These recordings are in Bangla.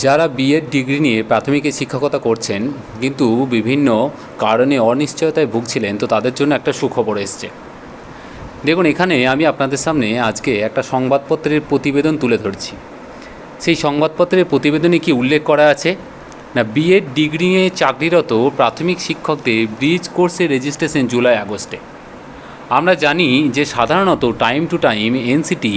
যারা বিএড ডিগ্রি নিয়ে প্রাথমিকে শিক্ষকতা করছেন কিন্তু বিভিন্ন কারণে অনিশ্চয়তায় ভুগছিলেন, তো তাদের জন্য একটা সুখবর এসছে। দেখুন, এখানে আমি আপনাদের সামনে আজকে একটা সংবাদপত্রের প্রতিবেদন তুলে ধরছি। সেই সংবাদপত্রের প্রতিবেদনে কি উল্লেখ করা আছে না, বিএড ডিগ্রি নিয়ে চাকরিরত প্রাথমিক শিক্ষকদের ব্রিজ কোর্সের রেজিস্ট্রেশন জুলাই আগস্টে। আমরা জানি যে সাধারণত টাইম টু টাইম এনসিটি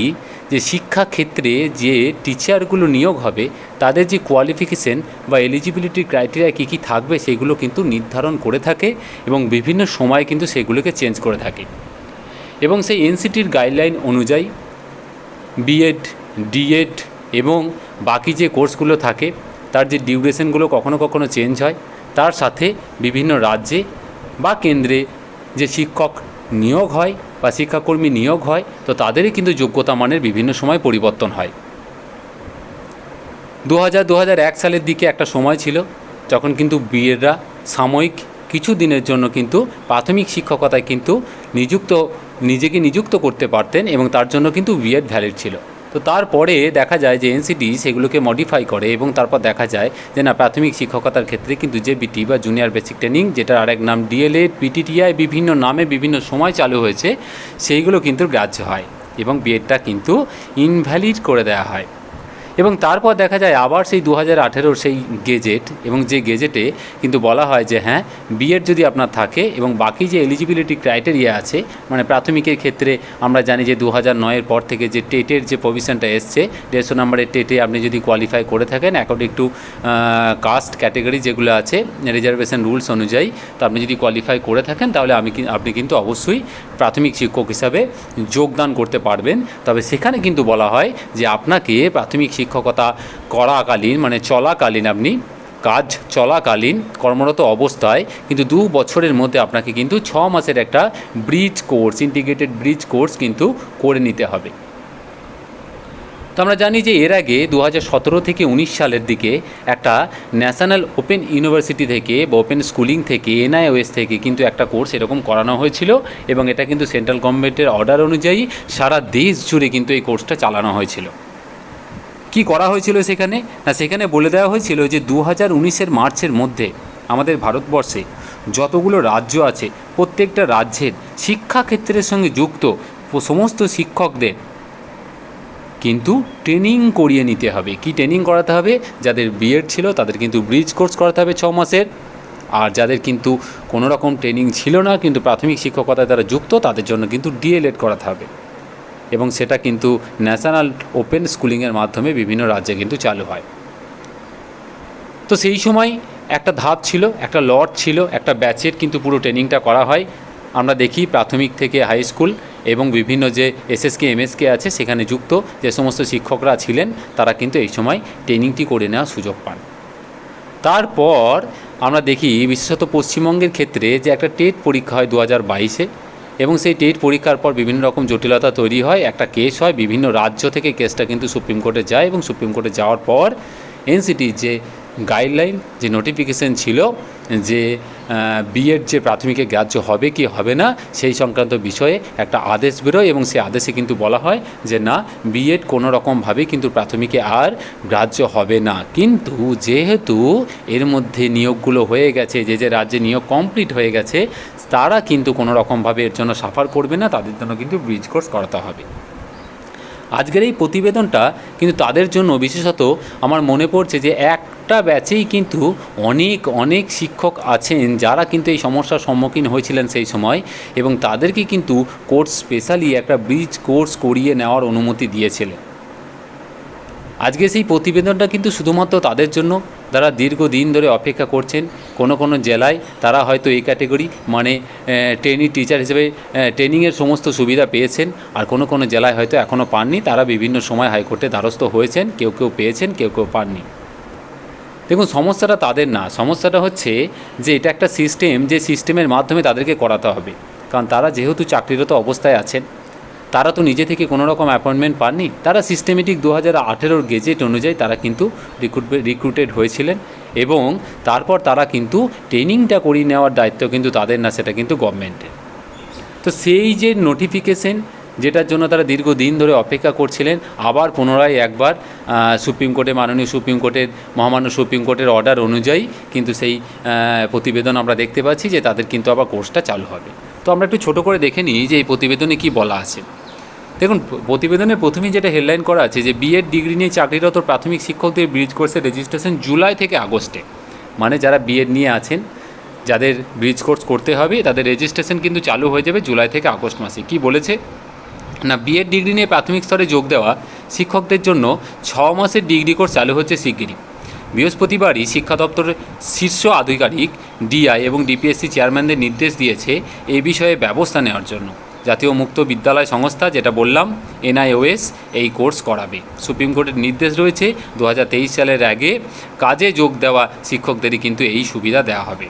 যে শিক্ষাক্ষেত্রে যে টিচারগুলো নিয়োগ হবে তাদের যে কোয়ালিফিকেশন বা এলিজিবিলিটি ক্রাইটেরিয়া কী কী থাকবে সেগুলো কিন্তু নির্ধারণ করে থাকে এবং বিভিন্ন সময় কিন্তু সেগুলোকে চেঞ্জ করে থাকে। এবং সেই এনসিটির গাইডলাইন অনুযায়ী বিএড, ডিএড এবং বাকি যে কোর্সগুলো থাকে তার যে ডিউরেশনগুলো কখনো কখনো চেঞ্জ হয়, তার সাথে বিভিন্ন রাজ্যে বা কেন্দ্রে যে শিক্ষক নিয়োগ হয় বা শিক্ষাকর্মী নিয়োগ হয়, তো তাদেরই কিন্তু যোগ্যতা মানের বিভিন্ন সময় পরিবর্তন হয়। 2001 সালের দিকে একটা সময় ছিল যখন কিন্তু বিএডরা সাময়িক কিছু দিনের জন্য কিন্তু প্রাথমিক শিক্ষকতায় কিন্তু নিজেকে নিযুক্ত করতে পারতেন এবং তার জন্য কিন্তু বিএড ভ্যালিড ছিল। তো তারপরে দেখা যায় যে এনসিটি সেগুলোকে মডিফাই করে এবং তারপর দেখা যায় যে না, প্রাথমিক শিক্ষকতার ক্ষেত্রে কিন্তু জেবিটি বা জুনিয়র বেসিক ট্রেনিং, যেটার আরেক নাম ডিএলএড, পিটিটিআই, বিভিন্ন নামে বিভিন্ন সময় চালু হয়েছে, সেইগুলো কিন্তু গ্রাহ্য হয় এবং বিএডটা কিন্তু ইনভ্যালিড করে দেওয়া হয়। এবং তারপর দেখা যায় আবার সেই 2018 সেই গেজেট, এবং যে গেজেটে কিন্তু বলা হয় যে হ্যাঁ, বিএড যদি আপনার থাকে এবং বাকি যে এলিজিবিলিটি ক্রাইটেরিয়া আছে, মানে প্রাথমিকের ক্ষেত্রে আমরা জানি যে 2009-এর পর থেকে যে টেটের যে প্রভিশনটা এসছে, 150 নম্বরের টেটে আপনি যদি কোয়ালিফাই করে থাকেন অ্যাকর্ডিং টু কাস্ট ক্যাটেগরি যেগুলো আছে রিজার্ভেশন রুলস অনুযায়ী, তো আপনি যদি কোয়ালিফাই করে থাকেন তাহলে আপনি কিন্তু অবশ্যই প্রাথমিক শিক্ষক হিসাবে যোগদান করতে পারবেন। তবে সেখানে কিন্তু বলা হয় যে আপনাকে প্রাথমিক শিক্ষকতা করাকালীন, মানে চলাকালীন, আপনি কাজ চলাকালীন কর্মরত অবস্থায় কিন্তু 2 বছরের মধ্যে আপনাকে কিন্তু 6 মাসের একটা bridge course, integrated bridge course কিন্তু করে নিতে হবে। তো আমরা জানি যে এর আগে 2017 থেকে 19 সালের দিকে একটা ন্যাশনাল ওপেন ইউনিভার্সিটি থেকে বা ওপেন স্কুলিং থেকে, এনআইওএস থেকে কিন্তু একটা কোর্স এরকম করানো হয়েছিল এবং এটা কিন্তু সেন্ট্রাল গভর্নমেন্টের অর্ডার অনুযায়ী সারা দেশ জুড়ে কিন্তু এই কোর্সটা চালানো হয়েছিল। কি করা হয়েছিল সেখানে না, সেখানে বলে দেওয়া হয়েছিল যে 2019-এর মার্চের মধ্যে আমাদের ভারতবর্ষে যতগুলো রাজ্য আছে প্রত্যেকটা রাজ্যের শিক্ষাক্ষেত্রের সঙ্গে যুক্ত সমস্ত শিক্ষকদের কিন্তু ট্রেনিং করিয়ে নিতে হবে। কি ট্রেনিং করাতে হবে? যাদের বিএড ছিল তাদের কিন্তু ব্রিজ কোর্স করাতে হবে 6 মাসের, আর যাদের কিন্তু কোনো রকম ট্রেনিং ছিল না কিন্তু প্রাথমিক শিক্ষকতায় তারা যুক্ত, তাদের জন্য কিন্তু ডিএলএড করাতে হবে। এবং সেটা কিন্তু ন্যাশনাল ওপেন স্কুলিংয়ের মাধ্যমে বিভিন্ন রাজ্যে কিন্তু চালু হয়। তো সেই সময় একটা ধাপ ছিল, একটা লট ছিল, একটা ব্যাচের কিন্তু পুরো ট্রেনিংটা করা হয়। আমরা দেখি প্রাথমিক থেকে হাই স্কুল এবং বিভিন্ন যে এসএসকে এমএসকে আছে সেখানে যুক্ত যে সমস্ত শিক্ষকরা ছিলেন তারা কিন্তু এই সময় ট্রেনিংটি করে নেওয়ার সুযোগ পান। তারপর আমরা দেখি বিশেষত পশ্চিমবঙ্গের ক্ষেত্রে যে একটা টেট পরীক্ষা হয় 2022-এ, এবং সেই টেট পরীক্ষার পর বিভিন্ন রকম জটিলতা তৈরি হয়, একটা কেস হয়, বিভিন্ন রাজ্য থেকে কেসটা কিন্তু সুপ্রিম কোর্টে যায় এবং সুপ্রিম কোর্টে যাওয়ার পর এনসিটির যে গাইডলাইন, যে নোটিফিকেশন ছিল যে বিএড যে প্রাথমিকে গ্রাহ্য হবে কি হবে না সেই সংক্রান্ত বিষয়ে একটা আদেশ বেরোয় এবং সেই আদেশে কিন্তু বলা হয় যে না, বিএড কোনো রকমভাবেই কিন্তু প্রাথমিকে আর গ্রাহ্য হবে না। কিন্তু যেহেতু এর মধ্যে নিয়োগগুলো হয়ে গেছে, যে রাজ্যে নিয়োগ কমপ্লিট হয়ে গেছে, তারা কিন্তু কোনো রকমভাবে এর জন্য সাফার করবে না, তাদের জন্য কিন্তু ব্রিজ কোর্স করাতে হবে। আজকের এই প্রতিবেদনটা কিন্তু তাদের জন্য বিশেষত আমার মনে পড়ছে যে একটা ব্যাচেই কিন্তু অনেক শিক্ষক আছেন যারা কিন্তু এই সমস্যার সম্মুখীন হয়েছিলেন সেই সময়, এবং তাদেরকে কিন্তু কোর্স স্পেশালি একটা ব্রিজ কোর্স করিয়ে নেওয়ার অনুমতি দিয়েছিলেন। আজকে সেই প্রতিবেদনটা কিন্তু শুধুমাত্র তাদের জন্য যারা দীর্ঘদিন ধরে অপেক্ষা করছেন। কোনো জেলায় তারা হয়তো এই ক্যাটেগরি, মানে ট্রেনিং টিচার হিসেবে ট্রেনিংয়ের সমস্ত সুবিধা পেয়েছেন, আর কোনো জেলায় হয়তো এখনও পাননি। তারা বিভিন্ন সময় হাইকোর্টে দ্বারস্থ হয়েছেন, কেউ পেয়েছেন, কেউ পাননি। দেখুন, সমস্যাটা তাদের না, সমস্যাটা হচ্ছে যে এটা একটা সিস্টেম, যে সিস্টেমের মাধ্যমে তাদেরকে করাতে হবে। কারণ তারা যেহেতু চাকরিরত অবস্থায় আছেন, তারা তো নিজে থেকে কোনো রকম অ্যাপয়েন্টমেন্ট পাননি, তারা সিস্টেমেটিক 2018-র গেজেট অনুযায়ী তারা কিন্তু রিক্রুটেড হয়েছিলেন, এবং তারপর তারা কিন্তু ট্রেনিংটা করিয়ে নেওয়ার দায়িত্ব কিন্তু তাদের না, সেটা কিন্তু গভর্নমেন্টের। তো সেই যে নোটিফিকেশন, যেটার জন্য তারা দীর্ঘদিন ধরে অপেক্ষা করছিলেন। আবার পুনরায় একবার সুপ্রিম কোর্টে, মাননীয় সুপ্রিম কোর্টের, মহামান্য সুপ্রিম কোর্টের অর্ডার অনুযায়ী কিন্তু সেই প্রতিবেদন আমরা দেখতে পাচ্ছি যে তাদের কিন্তু আবার কোর্সটা চালু হবে। তো আমরা একটু ছোটো করে দেখে নিই যে এই প্রতিবেদনে কী বলা আছে। দেখুন, প্রতিবেদনের প্রথমেই যেটা হেডলাইন করা আছে যে বিএড ডিগ্রি নিয়ে চাকরিরত প্রাথমিক শিক্ষকদের ব্রিজ কোর্সের রেজিস্ট্রেশন জুলাই থেকে আগস্টে, মানে যারা বিএড নিয়ে আছেন, যাদের ব্রিজ কোর্স করতে হবে, তাদের রেজিস্ট্রেশন কিন্তু চালু হয়ে যাবে জুলাই থেকে আগস্ট মাসে। কি বলেছে না, বিএড ডিগ্রি নিয়ে প্রাথমিক স্তরে যোগ দেওয়া শিক্ষকদের জন্য 6 মাসের ডিগ্রি কোর্স চালু হচ্ছে শিগগিরই। বৃহস্পতিবারই শিক্ষা দপ্তরের শীর্ষ আধিকারিক ডিআই এবং ডিপিএসসি চেয়ারম্যানদের নির্দেশ দিয়েছে এই বিষয়ে ব্যবস্থা নেওয়ার জন্য। জাতীয় মুক্ত বিদ্যালয় সংস্থা, যেটা বললাম এনআইওএস, এই কোর্স করাবে। সুপ্রিম কোর্টের নির্দেশ রয়েছে 2023 সালের আগে কাজে যোগ দেওয়া শিক্ষকদেরই কিন্তু এই সুবিধা দেওয়া হবে।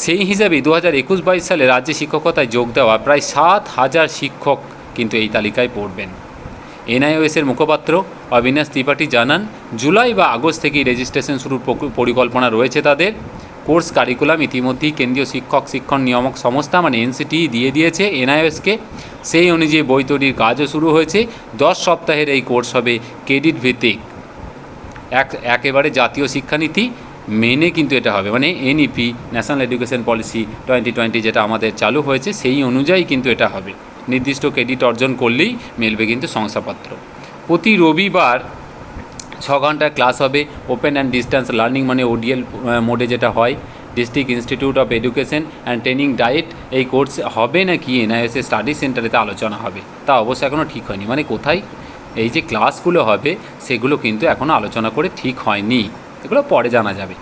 সেই হিসাবে 2021-22 সালে রাজ্যে শিক্ষকতায় যোগ দেওয়া প্রায় 7,000 শিক্ষক কিন্তু এই তালিকায় পড়বেন। এনআইওএসের মুখপাত্র অবিনাশ ত্রিপাঠী জানান, জুলাই বা আগস্ট থেকেই রেজিস্ট্রেশন শুরুর পরিকল্পনা রয়েছে তাদের। কোর্স কারিকুলাম ইতিমধ্যেই কেন্দ্রীয় শিক্ষণ নিয়ামক সংস্থা মানে এনসিটি দিয়ে দিয়েছে এনআইওএসকে। সেই অনুযায়ী বই তৈরির কাজও শুরু হয়েছে। 10 সপ্তাহের এই কোর্স হবে ক্রেডিট ভিত্তিক, একেবারে জাতীয় শিক্ষানীতি মেনে কিন্তু এটা হবে, মানে এনইপি, ন্যাশনাল এডুকেশন পলিসি 2020 যেটা আমাদের চালু হয়েছে সেই অনুযায়ী কিন্তু এটা হবে। নির্দিষ্ট ক্রেডিট অর্জন করলেই মিলবে কিন্তু শংসাপত্র। প্রতি রবিবার 6 ঘন্টার ক্লাস হবে। ওপেন অ্যান্ড ডিস্ট্যান্স লার্নিং মানে ওডিএল মোডে যেটা হয়। District institute of education and training diet এই কোর্স হবে নাকি এনআইএসএ স্টাডি সেন্টারেতে আলোচনা হবে, তা অবশ্য এখনও ঠিক হয়নি। মানে কোথায় এই যে ক্লাসগুলো হবে সেগুলো কিন্তু এখনও আলোচনা করে ঠিক হয়নি, এগুলো পরে জানা যাবে।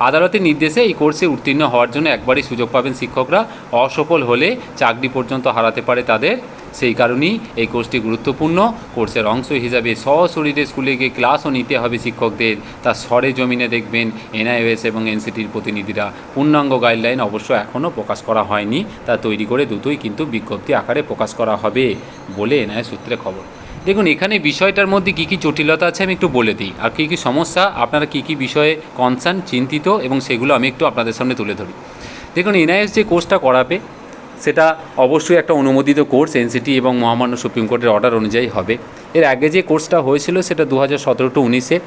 আদালতের নির্দেশে এই কোর্সে উত্তীর্ণ হওয়ার জন্য একবারই সুযোগ পাবেন শিক্ষকরা। অসফল হলে চাকরি পর্যন্ত হারাতে পারে তাদের। সেই কারণেই এই কোর্সটি গুরুত্বপূর্ণ। কোর্সের অংশ হিসাবে সশরীরে স্কুলে গিয়ে ক্লাসও নিতে হবে শিক্ষকদের। তা সরে জমিনে দেখবেন এনআইওএস এবং এনসিটির প্রতিনিধিরা। পূর্ণাঙ্গ গাইডলাইন অবশ্য এখনও প্রকাশ করা হয়নি, তা তৈরি করে দ্রুতই কিন্তু বিজ্ঞপ্তি আকারে প্রকাশ করা হবে বলে এনআইএস সূত্রে খবর। দেখুন, এখানে বিষয়টার মধ্যে কী কী জটিলতা আছে আমি একটু বলে দিই, আর কী কী সমস্যা, আপনারা কী কী বিষয়ে কনসার্ন, চিন্তিত, এবং সেগুলো আমি একটু আপনাদের সামনে তুলে ধরি। দেখুন, এনআইএস যে কোর্সটা করাবে সেটা অবশ্যই একটা অনুমোদিত কোর্স, এনসিটি এবং মহামান্য সুপ্রিম কোর্টের অর্ডার অনুযায়ী হবে। এর আগে যে কোর্সটা হয়েছিল সেটা 2017-19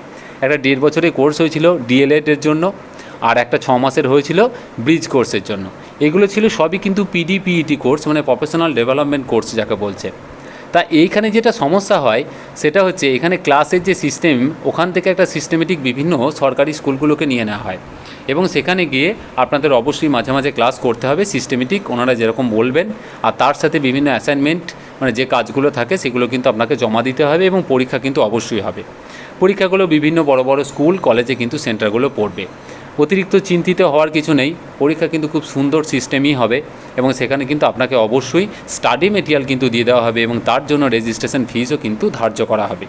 একটা 1.5 বছরের কোর্স হয়েছিল ডিএলএডের জন্য, আর একটা 6 মাসের হয়েছিল ব্রিজ কোর্সের জন্য। এগুলো ছিল সবই কিন্তু পিডিপিইটি কোর্স, মানে প্রফেশনাল ডেভেলপমেন্ট কোর্স যাকে বলছে। তা এইখানে যেটা সমস্যা হয় সেটা হচ্ছে এখানে ক্লাসের যে সিস্টেম, ওখান থেকে একটা সিস্টেমেটিক বিভিন্ন সরকারি স্কুলগুলোকে নিয়ে নেওয়া হয়, এবং সেখানে গিয়ে আপনাদের অবশ্যই মাঝে মাঝে ক্লাস করতে হবে সিস্টেমেটিক, ওনারা যেরকম বলবেন। আর তার সাথে বিভিন্ন অ্যাসাইনমেন্ট মানে যে কাজগুলো থাকে সেগুলো কিন্তু আপনাকে জমা দিতে হবে, এবং পরীক্ষা কিন্তু অবশ্যই হবে। পরীক্ষাগুলো বিভিন্ন বড় বড় স্কুল কলেজে কিন্তু সেন্টারগুলো পড়বে। অতিরিক্ত চিন্তিত হওয়ার কিছু নেই, পরীক্ষা কিন্তু খুব সুন্দর সিস্টেমই হবে, এবং সেখানে কিন্তু আপনাকে অবশ্যই স্টাডি মেটেরিয়াল কিন্তু দিয়ে দেওয়া হবে, এবং তার জন্য রেজিস্ট্রেশন ফিসও কিন্তু ধার্য করা হবে।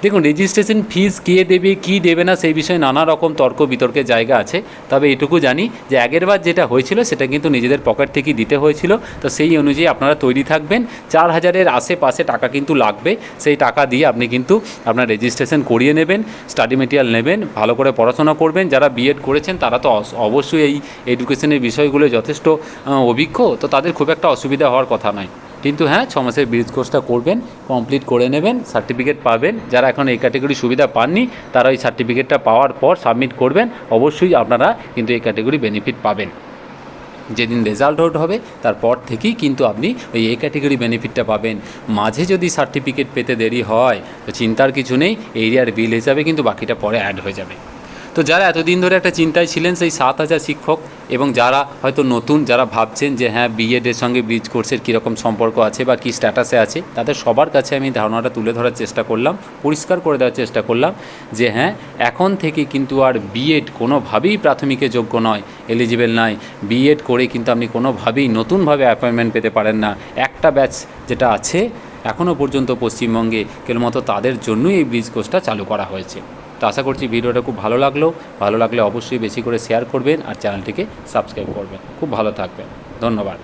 দেখুন, রেজিস্ট্রেশন ফিস কে দেবে কী দেবে না সেই বিষয়ে নানা রকম তর্ক বিতর্কের জায়গা আছে। তবে এটুকু জানি যে আগেরবার যেটা হয়েছিল সেটা কিন্তু নিজেদের পকেট থেকেই দিতে হয়েছিল। তো সেই অনুযায়ী আপনারা তৈরি থাকবেন। 4,000-এর আশেপাশে টাকা কিন্তু লাগবে। সেই টাকা দিয়ে আপনি কিন্তু আপনার রেজিস্ট্রেশন করিয়ে নেবেন, স্টাডি মেটেরিয়াল নেবেন, ভালো করে পড়াশোনা করবেন। যারা বিএড করেছেন তারা তো অবশ্যই এই এডুকেশনের বিষয়গুলো যথেষ্ট অভিজ্ঞ, তো তাদের খুব একটা অসুবিধা হওয়ার কথা নয়। কিন্তু হ্যাঁ, 6 মাসের ব্রিজ কোর্সটা করবেন, কমপ্লিট করে নেবেন, সার্টিফিকেট পাবেন। যারা এখন এই ক্যাটেগরি সুবিধা পাননি তারা ওই সার্টিফিকেটটা পাওয়ার পর সাবমিট করবেন, অবশ্যই আপনারা কিন্তু এই ক্যাটেগরি বেনিফিট পাবেন। যেদিন রেজাল্ট আউট হবে তারপর থেকেই কিন্তু আপনি ওই এ ক্যাটেগরি বেনিফিটটা পাবেন। মাঝে যদি সার্টিফিকেট পেতে দেরি হয় তো চিন্তার কিছু নেই, এরিয়ার বিল হিসাবে কিন্তু বাকিটা পরে অ্যাড হয়ে যাবে। তো যারা এতদিন ধরে একটা চিন্তায় ছিলেন সেই 7,000 শিক্ষক, এবং যারা হয়তো নতুন, যারা ভাবছেন যে হ্যাঁ বিএডের সঙ্গে ব্রিজ কোর্সের কীরকম সম্পর্ক আছে বা কী স্ট্যাটাসে আছে, তাদের সবার কাছে আমি ধারণাটা তুলে ধরার চেষ্টা করলাম, পরিষ্কার করে দেওয়ার চেষ্টা করলাম যে হ্যাঁ, এখন থেকে কিন্তু আর বিএড কোনোভাবেই প্রাথমিকে যোগ্য নয়, এলিজিবল নয়। বিএড করে কিন্তু আপনি কোনোভাবেই নতুনভাবে অ্যাপয়েন্টমেন্ট পেতে পারেন না। একটা ব্যাচ যেটা আছে এখনও পর্যন্ত পশ্চিমবঙ্গে কেবলমাত্র তাদের জন্যই এই ব্রিজ কোর্সটা চালু করা হয়েছে। তো আশা করছি ভিডিওটা খুব ভালো লাগলে অবশ্যই বেশি করে শেয়ার করবেন আর চ্যানেলটিকে সাবস্ক্রাইব করবেন। খুব ভালো থাকবেন, ধন্যবাদ।